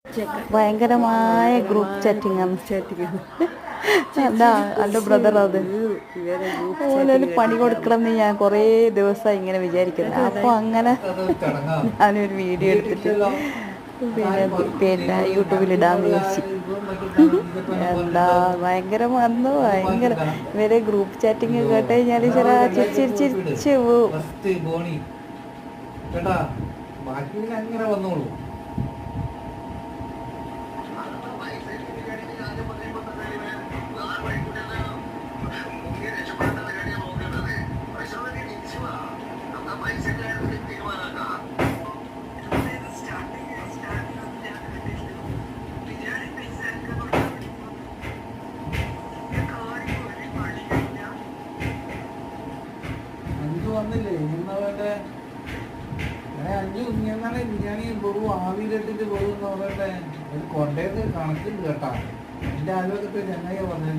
ഭയങ്കരമായ group chatting ആണ്. എന്താ എൻ്റെ ബ്രദർ അത് ഓരോരു പണി കൊടുക്കണം എന്ന് ഞാൻ കുറേ ദിവസമായി ഇങ്ങനെ വിചാരിക്കുന്നത്. അപ്പോൾ അങ്ങനെ ഞാനൊരു വീഡിയോ എടുത്തിട്ട് പിന്നെ യൂട്യൂബിലിടാന്ന് വിചാരിച്ചു. എന്താ ഭയങ്കര വന്നു ഭയങ്കര ഇവരെ ഗ്രൂപ്പ് ചാറ്റിങ് കേട്ട് കഴിഞ്ഞാൽ ചിരിച്ച് പോവും. വന്നില്ലേ ഇന്നവന്റെ അഞ്ചു ഇങ്ങനെ ബിരിയാണി വെറും ആവിയിലിട്ടിട്ട് വെറും അവരുടെ ഒരു കൊണ്ടേന്ന് കണക്കില്ല കേട്ടാ. എന്റെ ആലോചനത്തിൽ ചെന്നൈ പറഞ്ഞു